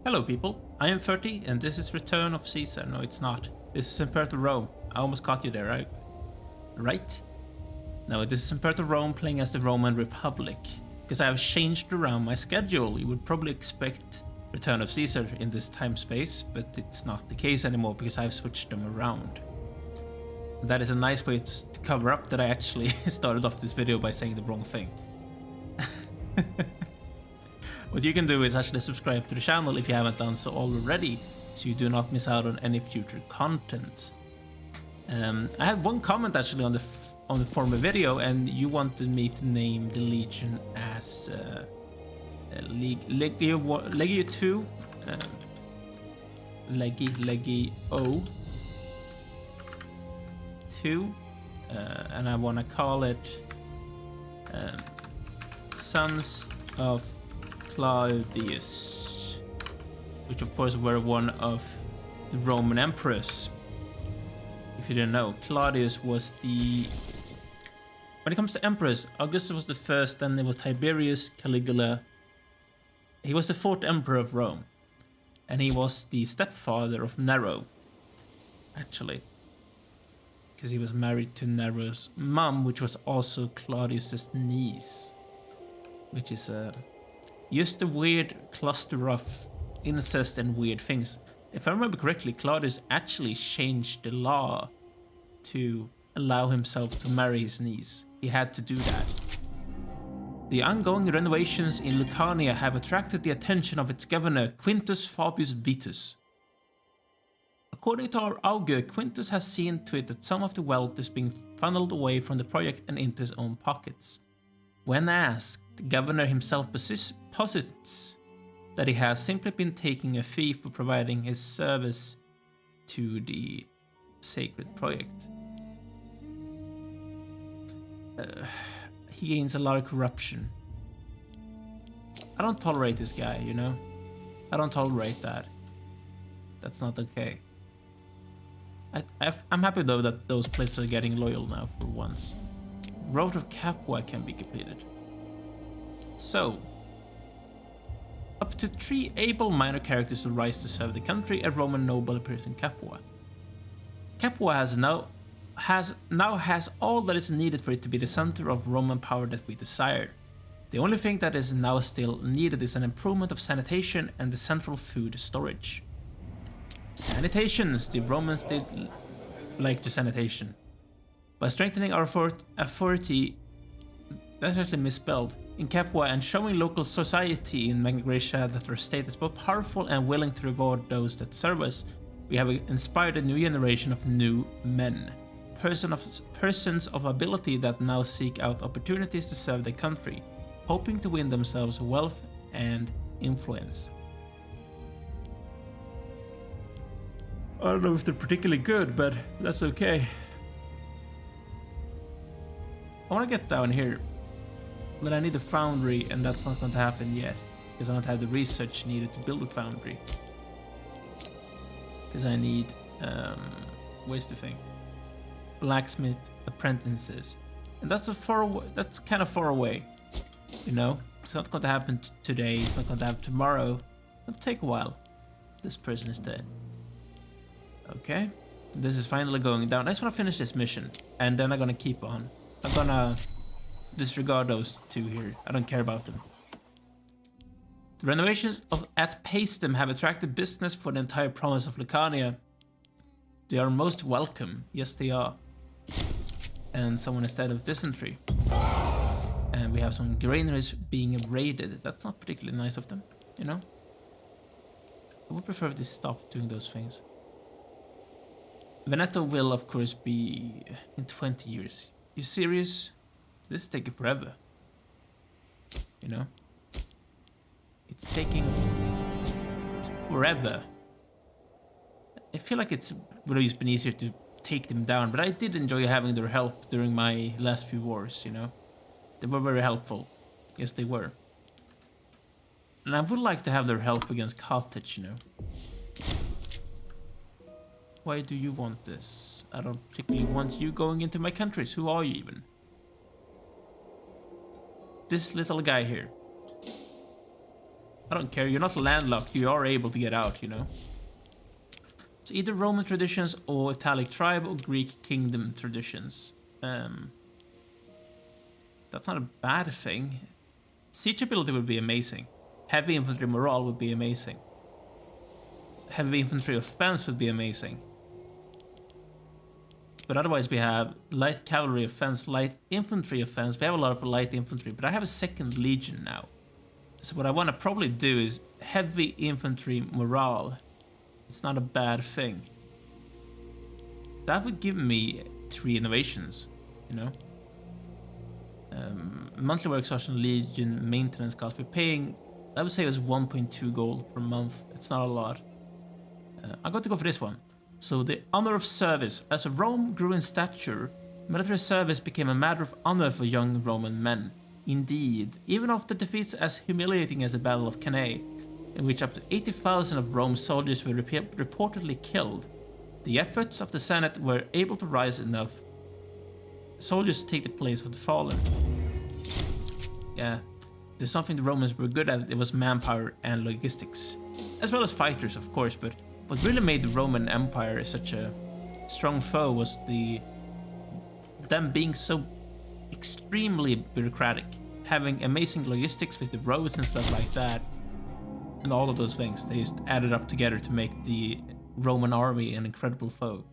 Hello people, I am 30 and this is Return of Caesar. No, it's not. This is Imperator Rome. I almost caught you there, right? Right? No, this is Imperator Rome playing as the Roman Republic. Because I have changed around my schedule, you would probably expect Return of Caesar in this time space, but it's not the case anymore because I've switched them around. That is a nice way to cover up that I actually started off this video by saying the wrong thing. What you can do is actually subscribe to the channel if you haven't done so already, so you do not miss out on any future content. I had one comment actually on the former video, and you wanted me to name the legion as Legio 2, Legio 2, and I want to call it Sons of Claudius, which of course were one of the Roman emperors. If you didn't know, Claudius was the... When it comes to emperors, Augustus was the first, then there was Tiberius, Caligula. He was the fourth emperor of Rome, and he was the stepfather of Nero, actually, because he was married to Nero's mom, which was also Claudius's niece, which is just a weird cluster of incest and weird things. If I remember correctly, Claudius actually changed the law to allow himself to marry his niece. He had to do that. The ongoing renovations in Lucania have attracted the attention of its governor, Quintus Fabius Vitus. According to our augur, Quintus has seen to it that some of the wealth is being funneled away from the project and into his own pockets. When asked, the governor himself posits that he has simply been taking a fee for providing his service to the sacred project. He gains a lot of corruption. I don't tolerate this guy, you know? I don't tolerate that. That's not okay. I'm happy though that those places are getting loyal now for once. Road of Capua can be completed. So, up to 3 able minor characters will rise to serve the country. A Roman noble appears in Capua. Capua has all that is needed for it to be the center of Roman power that we desire. The only thing that is now still needed is an improvement of sanitation and the central food storage. Sanitations, the Romans did like to sanitation. By strengthening our authority, that's actually misspelled, in Capua and showing local society in Magna Graecia that our state is both powerful and willing to reward those that serve us, we have inspired a new generation of new men. Persons of ability that now seek out opportunities to serve their country, hoping to win themselves wealth and influence. I don't know if they're particularly good, but that's okay. I want to get down here, but I need a foundry, and that's not going to happen yet, because I don't have the research needed to build a foundry. Because I need, where's the thing? Blacksmith apprentices, and that's kind of far away, you know. It's not going to happen today. It's not going to happen tomorrow. It'll take a while. This person is dead. Okay, this is finally going down. I just want to finish this mission, and then I'm gonna keep on. I'm gonna disregard those two here. I don't care about them. The renovations at Paestum have attracted business for the entire province of Lucania. They are most welcome. Yes, they are. And someone is dead of dysentery. And we have some granaries being raided. That's not particularly nice of them, you know? I would prefer if they stopped doing those things. Veneto will, of course, be in 20 years. You serious? This is taking forever. You know? It's taking forever. I feel like it would have been easier to take them down, but I did enjoy having their help during my last few wars, you know? They were very helpful. Yes, they were. And I would like to have their help against Carthage, you know? Why do you want this? I don't particularly want you going into my countries. Who are you even? This little guy here. I don't care. You're not landlocked. You are able to get out, you know. So either Roman traditions or Italic tribe or Greek kingdom traditions. That's not a bad thing. Siege ability would be amazing. Heavy infantry morale would be amazing. Heavy infantry offense would be amazing. But otherwise we have light cavalry offense, light infantry offense. We have a lot of light infantry, but I have a second legion now. So what I want to probably do is heavy infantry morale. It's not a bad thing. That would give me 3 innovations, you know. Monthly work sergeant legion maintenance cost. We're paying, I would say it was 1.2 gold per month. It's not a lot. I'm going to go for this one. So the honor of service. As Rome grew in stature, military service became a matter of honor for young Roman men. Indeed, even after defeats as humiliating as the Battle of Cannae, in which up to 80,000 of Rome's soldiers were reportedly killed, the efforts of the Senate were able to rise enough soldiers to take the place of the fallen. Yeah, there's something the Romans were good at. It was manpower and logistics, as well as fighters, of course. But what really made the Roman Empire such a strong foe was them being so extremely bureaucratic, having amazing logistics with the roads and stuff like that, and all of those things. They just added up together to make the Roman army an incredible foe.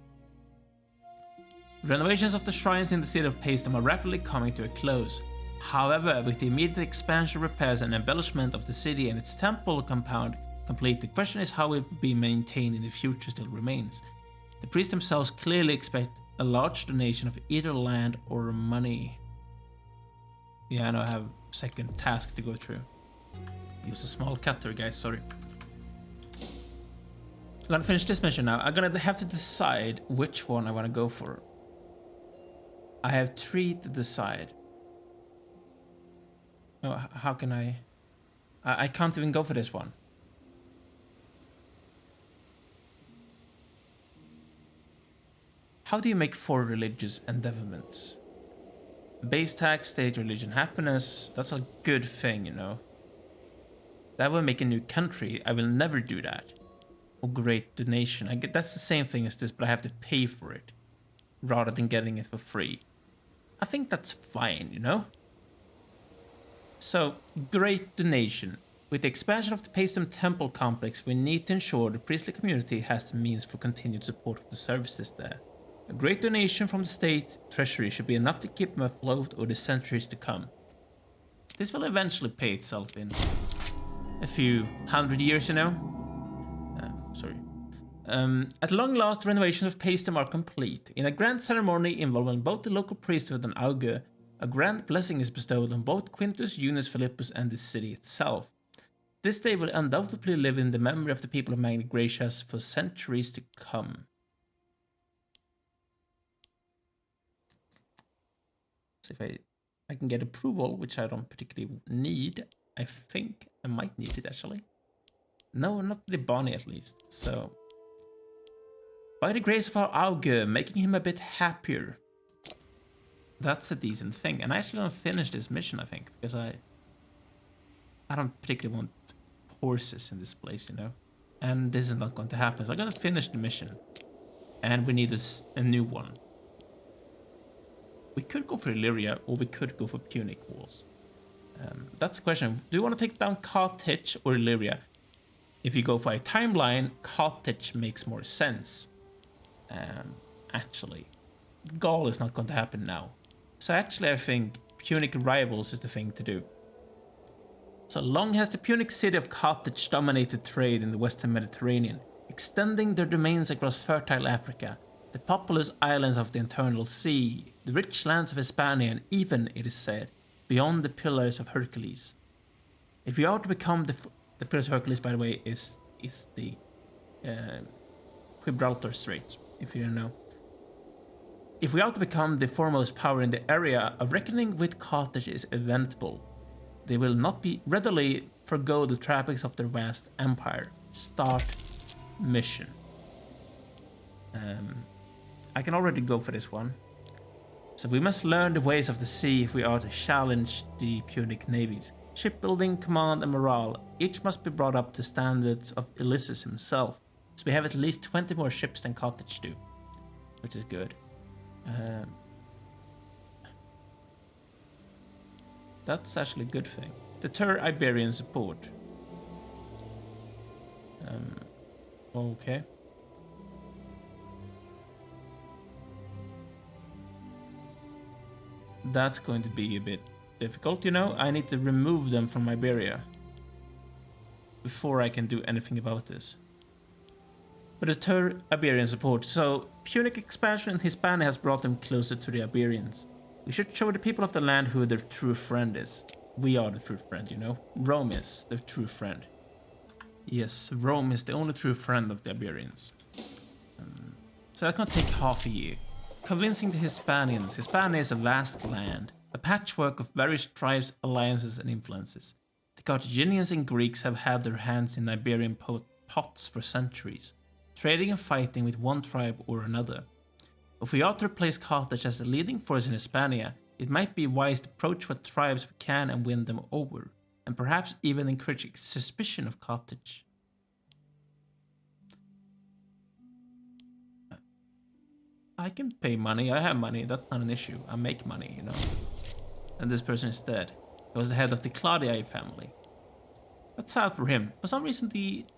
Renovations of the shrines in the city of Paestum are rapidly coming to a close. However, with the immediate expansion, repairs and embellishment of the city and its temple compound complete, the question is how it will be maintained in the future still remains. The priests themselves clearly expect a large donation of either land or money. Yeah, I know I have a second task to go through. Use a small cutter, guys, sorry. I'm gonna finish this mission now. I'm gonna have to decide which one I wanna go for. I have 3 to decide. Oh, how can I can't even go for this one. How do you make 4 religious endowments? Base tax, state, religion, happiness. That's a good thing, you know. That will make a new country. I will never do that. Or great donation. I get that's the same thing as this, but I have to pay for it rather than getting it for free. I think that's fine, you know. So, great donation. With the expansion of the Paestum temple complex, we need to ensure the priestly community has the means for continued support of the services there. A great donation from the state treasury should be enough to keep them afloat over the centuries to come. This will eventually pay itself in a few 100 years, you know? At long last, the renovations of Paestum are complete. In a grand ceremony involving both the local priesthood and augur, a grand blessing is bestowed on both Quintus, Junius, Philippus, and the city itself. This day will undoubtedly live in the memory of the people of Magna Graecia for centuries to come. So if I can get approval, which I don't particularly need. I think I might need it actually. No, not the Bonnie at least. So, by the grace of our augur, making him a bit happier. That's a decent thing. And I actually want to finish this mission, I think, because I don't particularly want horses in this place, you know. And this is not going to happen. So I'm going to finish the mission. And we need a new one. We could go for Illyria, or we could go for Punic walls. That's the question. Do you want to take down Carthage or Illyria? If you go for a timeline, Carthage makes more sense. Actually, Gaul is not going to happen now. So actually I think Punic rivals is the thing to do. So long has the Punic city of Carthage dominated trade in the western Mediterranean, extending their domains across fertile Africa, the populous islands of the Eternal Sea, the rich lands of Hispania, and even, it is said, beyond the Pillars of Hercules. If you are to become the Pillars of Hercules, by the way, is the Gibraltar Strait, if you don't know. If we are to become the foremost power in the area, a reckoning with Carthage is inevitable. They will not be readily forgo the trappings of their vast empire. Start mission. I can already go for this one. So we must learn the ways of the sea if we are to challenge the Punic navies. Shipbuilding, command, and morale. Each must be brought up to standards of Ulysses himself. So we have at least 20 more ships than Carthage do, which is good. That's actually a good thing. Deter Iberian support. Okay. That's going to be a bit difficult, you know? I need to remove them from Iberia before I can do anything about this. But deter Iberian support. So, Punic expansion in Hispania has brought them closer to the Iberians. We should show the people of the land who their true friend is. We are the true friend, you know? Rome is the true friend. Yes, Rome is the only true friend of the Iberians. So that's gonna take half a year. Convincing the Hispanians. Hispania is a vast land, a patchwork of various tribes, alliances, and influences. The Carthaginians and Greeks have had their hands in Iberian pots for centuries, trading and fighting with one tribe or another. If we are to replace Carthage as the leading force in Hispania, it might be wise to approach what tribes we can and win them over, and perhaps even encourage suspicion of Carthage. I can pay money, I have money, that's not an issue. I make money, you know. And this person is dead. He was the head of the Claudii family. That's sad for him. For some reason it's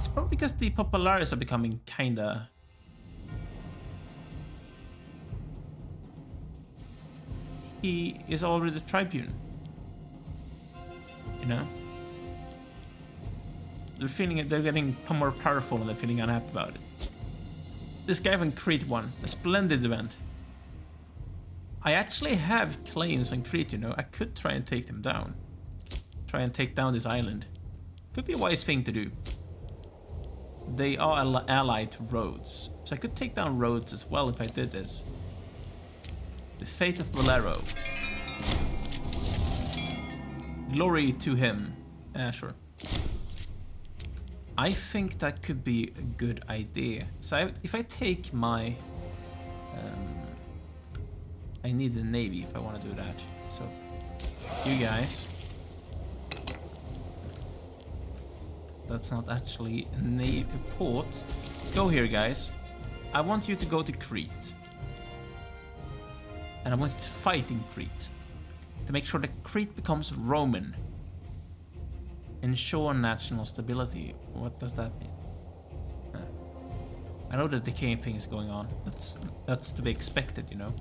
probably because the populares are becoming kinda... He is already the tribune. You know? They're getting more powerful and they're feeling unhappy about it. This guy from Crete won. A splendid event. I actually have claims on Crete, you know. I could try and take them down. Try and take down this island. Could be a wise thing to do. They are allied to Rhodes. So I could take down Rhodes as well if I did this. The fate of Valero. Glory to him. Sure. I think that could be a good idea. So if I take my... I need the navy if I want to do that. So, you guys... That's not actually a navy port. Go here, guys. I want you to go to Crete. And I want you to fight in Crete. To make sure that Crete becomes Roman. Ensure national stability. What does that mean? I know that the decaying thing is going on. That's to be expected, you know.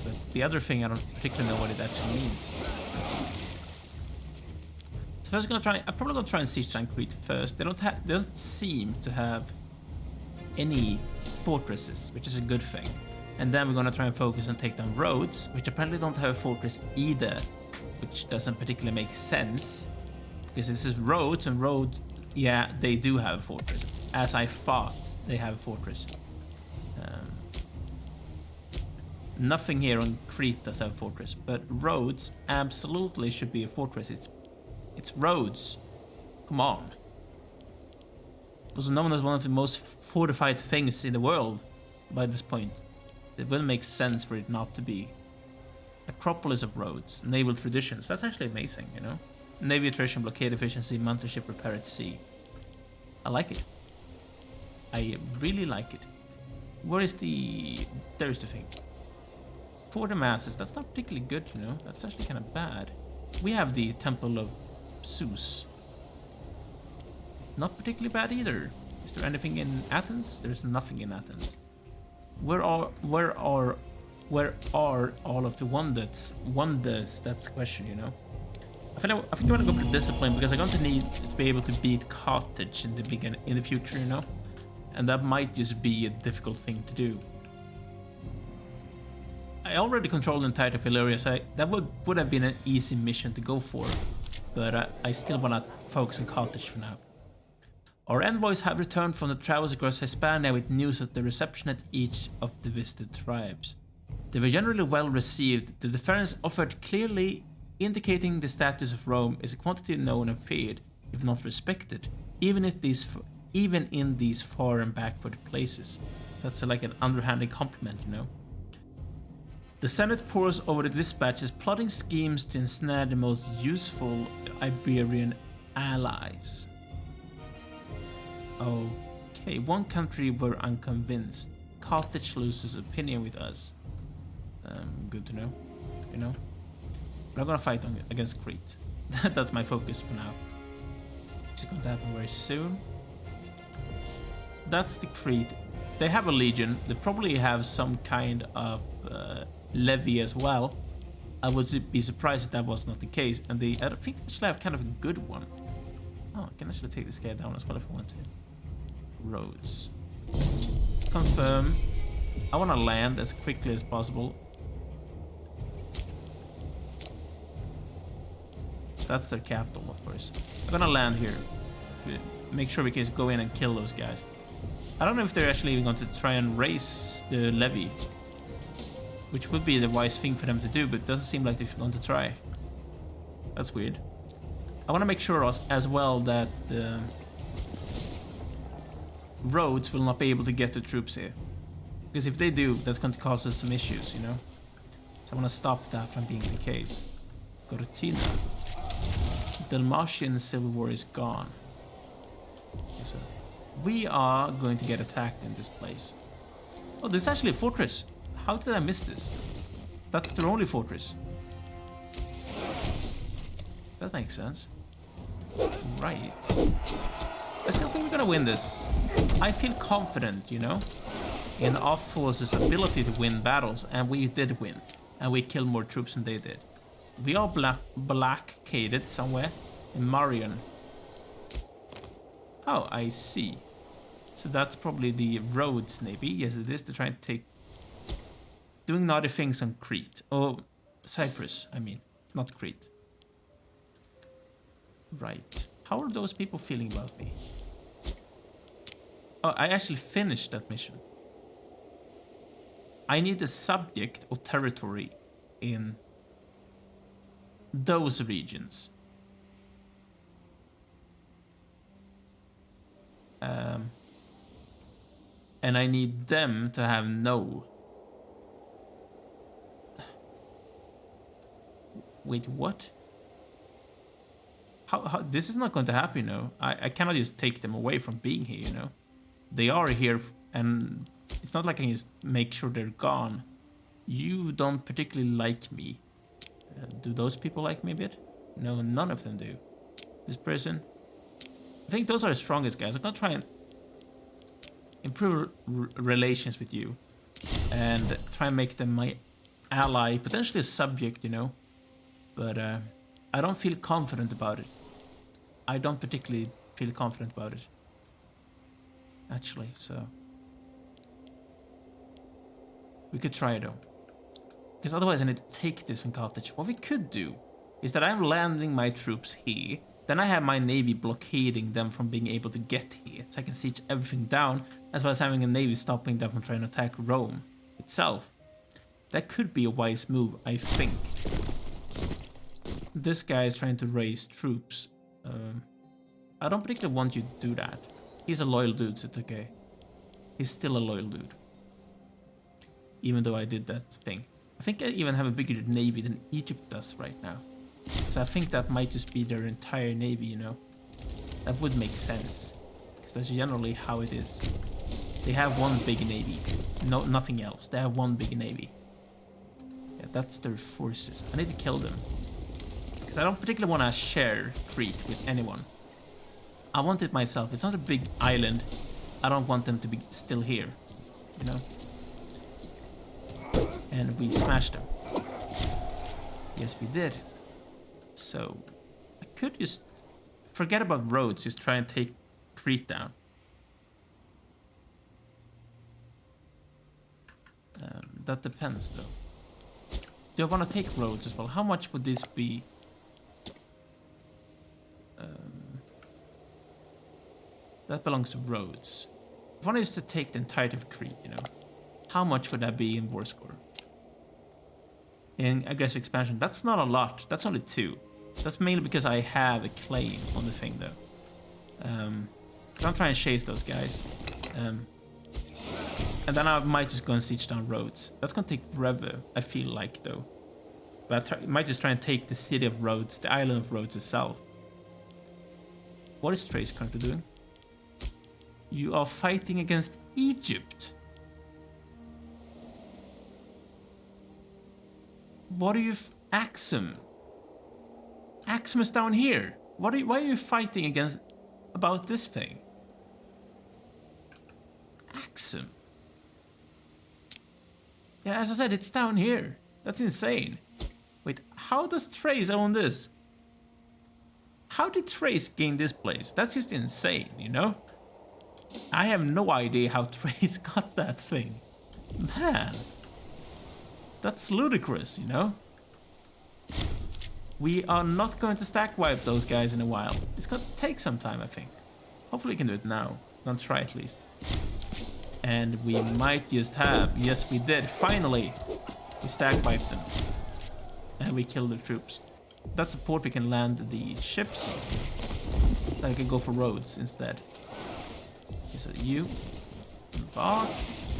But the other thing, I don't particularly know what it actually means. So first, I'm probably gonna try and siege down Crete first. They don't seem to have any fortresses, which is a good thing. And then we're gonna try and focus and take down Rhodes, which apparently don't have a fortress either, which doesn't particularly make sense. Because this is Rhodes, and Rhodes, yeah, they do have a fortress. As I thought, they have a fortress. Nothing here on Crete does have a fortress, but Rhodes absolutely should be a fortress. It's Rhodes. Come on. It was known as one of the most fortified things in the world by this point. It wouldn't make sense for it not to be. Acropolis of Rhodes, naval traditions. That's actually amazing, you know? Navy attrition, blockade efficiency, mountain ship repair at sea. I like it. I really like it. Where is the... There's the thing. For the masses, that's not particularly good, you know? That's actually kind of bad. We have the Temple of Zeus. Not particularly bad either. Is there anything in Athens? There's nothing in Athens. Where are all of the wonders? That's the question, you know? I think I want to go for discipline because I'm going to need to be able to beat Carthage in the future, you know? And that might just be a difficult thing to do. I already control the entirety of Illyria, so that would have been an easy mission to go for. But I still want to focus on Carthage for now. Our envoys have returned from the travels across Hispania with news of the reception at each of the visited tribes. They were generally well received. The defense offered clearly indicating the status of Rome is a quantity known and feared, if not respected, even in these far and backward places. That's like an underhanded compliment, you know. The Senate pores over the dispatches, plotting schemes to ensnare the most useful Iberian allies. Okay, one country were unconvinced. Carthage loses opinion with us. Good to know, you know. But I'm gonna fight against Crete. That's my focus for now. Which is going to happen very soon. That's the Crete. They have a legion. They probably have some kind of levy as well. I would be surprised if that was not the case. And I think they actually have kind of a good one. Oh, I can actually take this guy down as well if I want to. Roads. Confirm. I want to land as quickly as possible. That's their capital, of course. I'm gonna land here. Make sure we can go in and kill those guys. I don't know if they're actually even going to try and raise the levy, which would be the wise thing for them to do, but it doesn't seem like they're going to try. That's weird. I want to make sure as well that Rhodes will not be able to get the troops here. Because if they do, that's going to cause us some issues, you know? So I want to stop that from being the case. Go to Tina. Dalmatian civil war is gone. So we are going to get attacked in this place. Oh, this is actually a fortress. How did I miss this? That's their only fortress. That makes sense. Right. I still think we're gonna win this. I feel confident, you know, in our force's ability to win battles, and we did win. And we killed more troops than they did. We are blockaded somewhere in Marion. Oh, I see. So that's probably the Rhodes Navy. Yes, it is. To try and take... Doing naughty things on Crete. Oh, Cyprus, I mean. Not Crete. Right. How are those people feeling about me? Oh, I actually finished that mission. I need a subject or territory in those regions. And I need them to have no. Wait, what? How this is not going to happen, you know. I cannot just take them away from being here, you know. They are here, and it's not like I can just make sure they're gone. You don't particularly like me. Do those people like me a bit? No, none of them do. This person? I think those are the strongest guys. I'm gonna try and improve relations with you. And try and make them my ally, potentially a subject, you know. But I don't feel confident about it. I don't particularly feel confident about it. Actually, so... We could try though. Because otherwise I need to take this from Carthage. What we could do is that I'm landing my troops here. Then I have my navy blockading them from being able to get here. So I can siege everything down, as well as having a navy stopping them from trying to attack Rome itself. That could be a wise move, I think. This guy is trying to raise troops. I don't particularly want you to do that. He's a loyal dude, so it's okay. He's still a loyal dude. Even though I did that thing. I think I even have a bigger navy than Egypt does right now. So I think that might just be their entire navy, you know. That would make sense. Because that's generally how it is. They have one big navy. No, nothing else. They have one big navy. Yeah, that's their forces. I need to kill them. Because I don't particularly want to share Crete with anyone. I want it myself. It's not a big island. I don't want them to be still here. You know? And we smashed them. Yes, we did. So, I could just forget about Rhodes, just try and take Crete down. That depends, though. Do I want to take Rhodes as well? How much would this be? That belongs to Rhodes. If one is to take the entirety of Crete, you know, how much would that be in war score? In aggressive expansion, that's not a lot. That's only 2. That's mainly because I have a claim on the thing, though. I'm trying to chase those guys. And then I might just go and siege down Rhodes. That's gonna take forever, I feel like, though. But I might just try and take the city of Rhodes, the island of Rhodes itself. What is Thrace currently doing? You are fighting against Egypt. What are you... Axum. Axum is down here. Why are you fighting against... about this thing? Axum. Yeah, as I said, it's down here. That's insane. Wait, how does Thrace own this? How did Thrace gain this place? That's just insane, you know? I have no idea how Thrace got that thing. Man. That's ludicrous, you know? We are not going to stack wipe those guys in a while. It's going to take some time, I think. Hopefully we can do it now. Don't try at least. And we might just have... Yes, we did. Finally! We stack wiped them. And we killed the troops. That's a port we can land the ships. Then we can go for Rhodes instead. Okay, so you embark.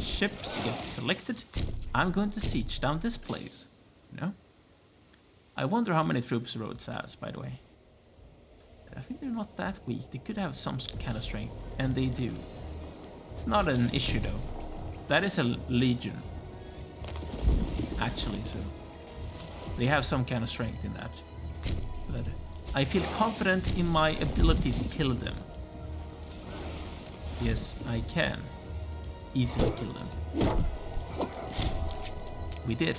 Ships get selected. I'm going to siege down this place. You know? I wonder how many troops Rhodes has, by the way. I think they're not that weak. They could have some kind of strength. And they do. It's not an issue though. That is a legion. Actually, so they have some kind of strength in that. But I feel confident in my ability to kill them. Yes, I can easily kill them. We did.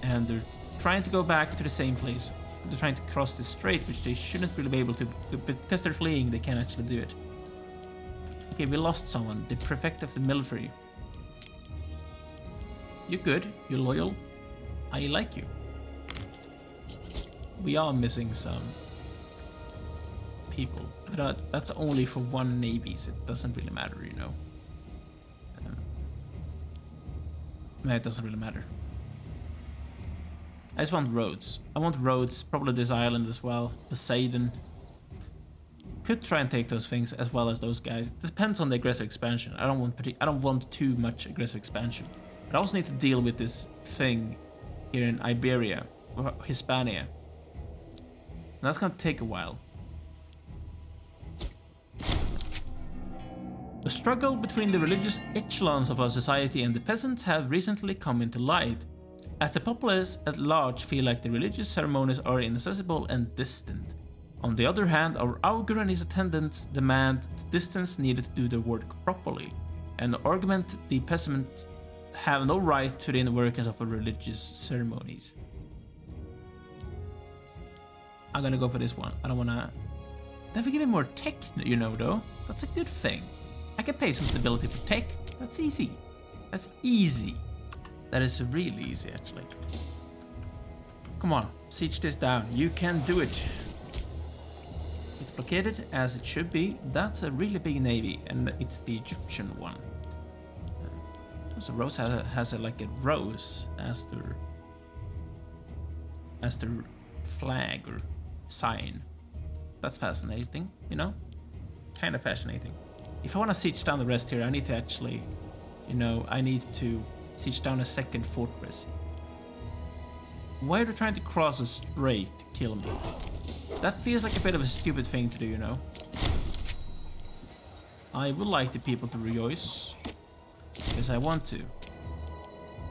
And they're trying to go back to the same place. They're trying to cross the strait, which they shouldn't really be able to, but because they're fleeing, they can't actually do it. Okay, we lost someone, the prefect of the military. You're good, you're loyal. I like you. We are missing some people, but that's only for one navy, so it doesn't really matter, you know. No, it doesn't really matter. I just want Rhodes. I want Rhodes, probably this island as well. Poseidon. Could try and take those things as well as those guys. It depends on the aggressive expansion. I don't want too much aggressive expansion. But I also need to deal with this thing here in Iberia or Hispania. And that's gonna take a while. The struggle between the religious echelons of our society and the peasants have recently come into light, as the populace at large feel like the religious ceremonies are inaccessible and distant. On the other hand, our augur and his attendants demand the distance needed to do their work properly, and argument the peasants have no right to the inner workings of our religious ceremonies. I'm gonna go for this one. I don't wanna... They've given more tech, you know, though. That's a good thing. I can pay some stability for tech. That's easy. That's easy. That is really easy, actually. Come on, siege this down. You can do it. It's blockaded as it should be. That's a really big navy, and it's the Egyptian one. So Rhodes has like a rose as their flag or sign. That's fascinating, you know? Kind of fascinating. If I want to siege down the rest here, I need to actually, you know, I need to siege down a second fortress. Why are they trying to cross a strait to kill me? That feels like a bit of a stupid thing to do, you know? I would like the people to rejoice, because I want to.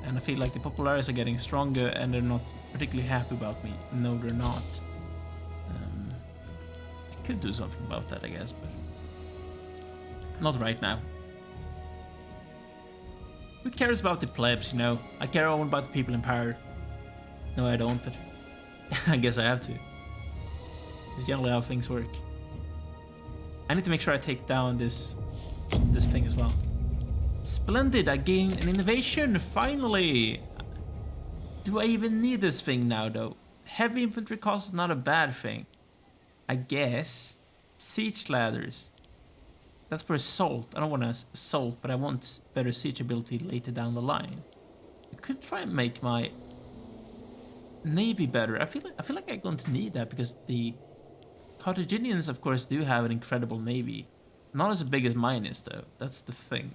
And I feel like the populares are getting stronger and they're not particularly happy about me. No, they're not. I could do something about that, I guess, but not right now. Who cares about the plebs, you know? I care only about the people in power. No, I don't, but I guess I have to. It's generally how things work. I need to make sure I take down this thing as well. Splendid, I gained an innovation, finally! Do I even need this thing now, though? Heavy infantry cost is not a bad thing. I guess. Siege ladders. That's for assault. I don't want to assault, but I want better siege ability later down the line. I could try and make my navy better. I feel like I'm going to need that because the Carthaginians, of course, do have an incredible navy. Not as big as mine is, though. That's the thing.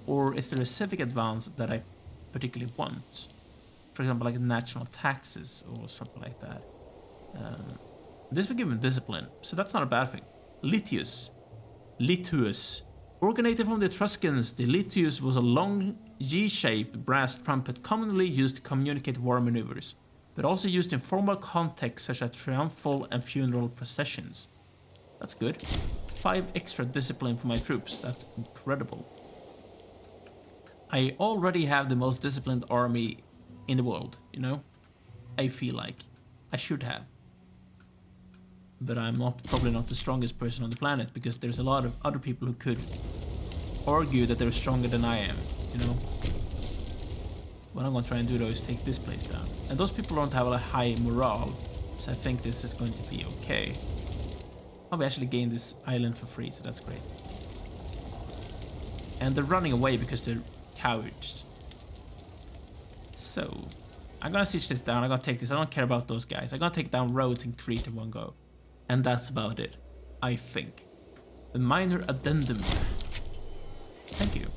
or is there a civic advance that I particularly want? For example, like national taxes or something like that. This will give him discipline, so that's not a bad thing. Litius. Originated from the Etruscans, the Litius was a long G-shaped brass trumpet commonly used to communicate war maneuvers, but also used in formal contexts such as triumphal and funeral processions. That's good. 5 extra discipline for my troops. That's incredible. I already have the most disciplined army in the world, you know? I feel like I should have. But I'm probably not the strongest person on the planet, because there's a lot of other people who could argue that they're stronger than I am, you know? What I'm gonna try and do though is take this place down. And those people don't have a high morale, so I think this is going to be okay. Oh, we actually gained this island for free, so that's great. And they're running away because they're cowards. So, I'm gonna siege this down, I'm gonna take this, I don't care about those guys. I'm gonna take down Rhodes and Crete in one go. And that's about it, I think. A minor addendum. Thank you.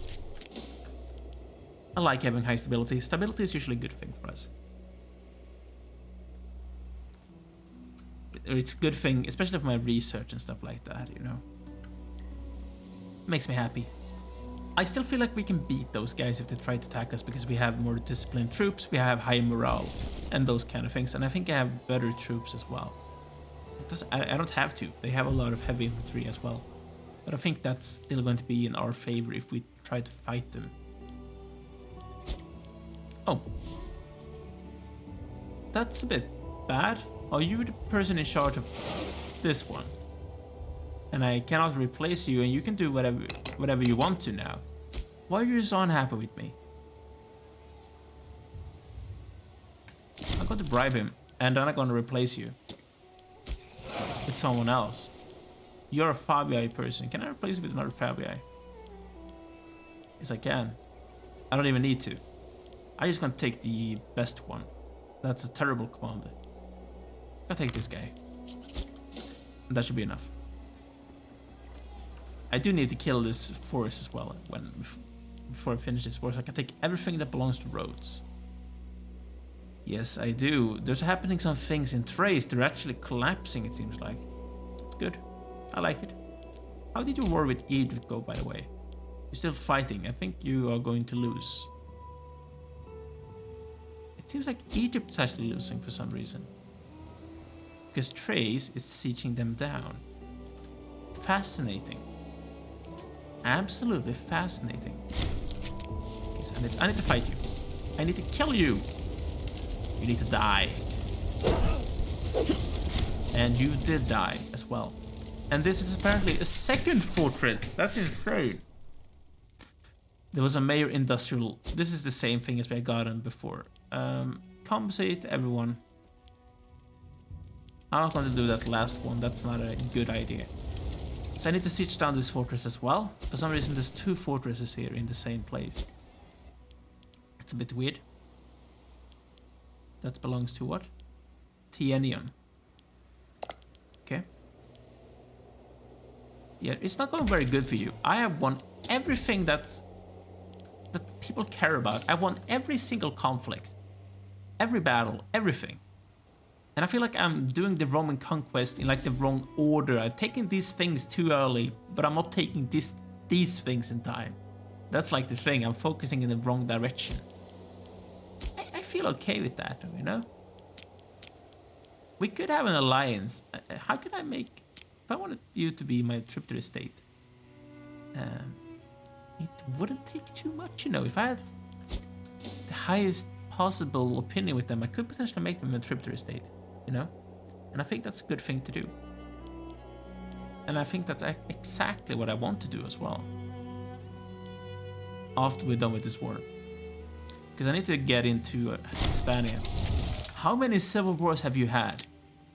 I like having high stability. Stability is usually a good thing for us. It's a good thing, especially for my research and stuff like that, you know. Makes me happy. I still feel like we can beat those guys if they try to attack us, because we have more disciplined troops, we have high morale, and those kind of things. And I think I have better troops as well. I don't have to. They have a lot of heavy infantry as well. But I think that's still going to be in our favor if we try to fight them. Oh. That's a bit bad. Are you the person in charge of this one? And I cannot replace you, and you can do whatever you want to now. Why are you so unhappy with me? I'm going to bribe him, and then I'm going to replace you with someone else. You're a Fabii person. Can I replace you with another Fabii? Yes, I can. I don't even need to. I'm just gonna take the best one. That's a terrible commander. I'll take this guy. And that should be enough. I do need to kill this forest as well before I finish this war, so I can take everything that belongs to Rhodes. Yes, I do. There's happening some things in Thrace. They're actually collapsing, it seems like. It's good. I like it. How did your war with Egypt go, by the way? You're still fighting. I think you are going to lose. It seems like Egypt's actually losing for some reason. Because Thrace is sieging them down. Fascinating. Absolutely fascinating. Okay, so I need to fight you. I need to kill you. You need to die. And you did die as well. And this is apparently a second fortress. That's insane. There was a major industrial. This is the same thing as we had gotten before. Compensate everyone. I'm not going to do that last one. That's not a good idea. So I need to siege down this fortress as well. For some reason, there's 2 fortresses here in the same place. It's a bit weird. That belongs to what? Tienion. Okay. Yeah, it's not going very good for you. I have won everything that people care about. I won every single conflict. Every battle. Everything. And I feel like I'm doing the Roman conquest in like the wrong order. I'm taking these things too early, but I'm not taking these things in time. That's like the thing. I'm focusing in the wrong direction. I feel okay with that, you know? We could have an alliance. How could I make... If I wanted you to be my tributary state, it wouldn't take too much, you know? If I had the highest possible opinion with them, I could potentially make them a tributary state, you know? And I think that's a good thing to do. And I think that's exactly what I want to do as well. After we're done with this war. Because I need to get into Hispania. How many civil wars have you had?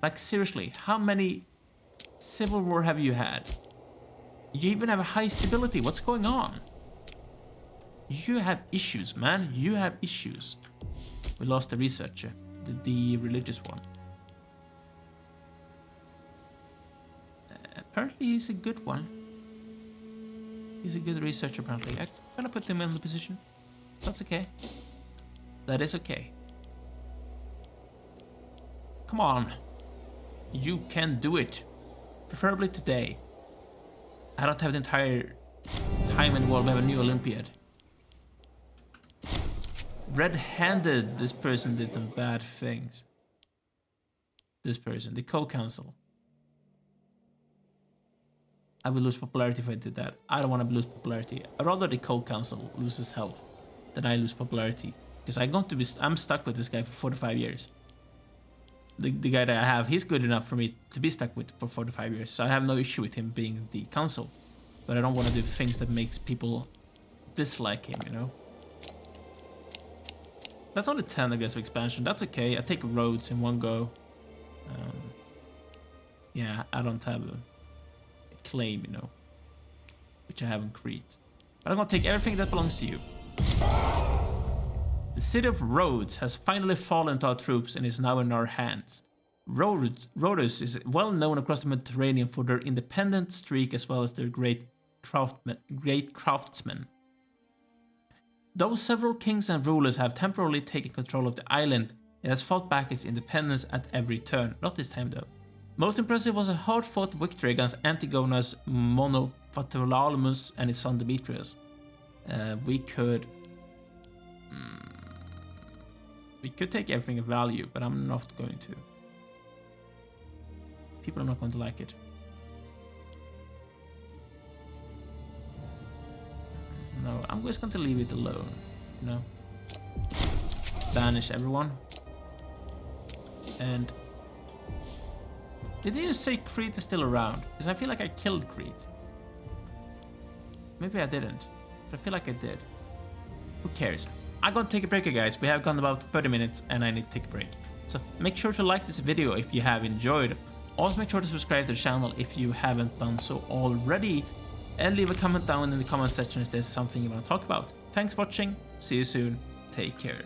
Like seriously, how many civil war have you had? You even have a high stability. What's going on? You have issues, man. You have issues. We lost the researcher, the religious one. Apparently he's a good one. He's a good researcher apparently. I'm gonna put him in the position. That's okay. That is okay. Come on. You can do it. Preferably today. I don't have the entire time in the world. We have a new Olympiad. Red-handed, this person did some bad things. This person, the co-counsel. I would lose popularity if I did that. I don't want to lose popularity. I'd rather the co-counsel loses health than I lose popularity. Because I'm stuck with this guy for 45 years. The guy that I have, he's good enough for me to be stuck with for 45 years. So I have no issue with him being the counsel. But I don't want to do things that makes people dislike him, you know? That's only 10 aggressive expansion. That's okay. I take roads in one go. Yeah, I don't have a claim, you know, which I have in Crete. But I'm gonna take everything that belongs to you. The city of Rhodes has finally fallen to our troops and is now in our hands. Rhodes is well known across the Mediterranean for their independent streak as well as their great craftsmen. Though several kings and rulers have temporarily taken control of the island, it has fought back its independence at every turn. Not this time though. Most impressive was a hard-fought victory against Antigona's Monophthalamus and his son Demetrius. We could take everything of value, but I'm not going to. People are not going to like it. No, I'm just going to leave it alone. You know, banish everyone. And did you say Crete is still around? Because I feel like I killed Crete. Maybe I didn't, but I feel like I did. Who cares? I'm gonna take a break, guys. We have gone about 30 minutes and I need to take a break. So make sure to like this video if you have enjoyed. Also make sure to subscribe to the channel if you haven't done so already. And leave a comment down in the comment section if there's something you want to talk about. Thanks for watching. See you soon. Take care.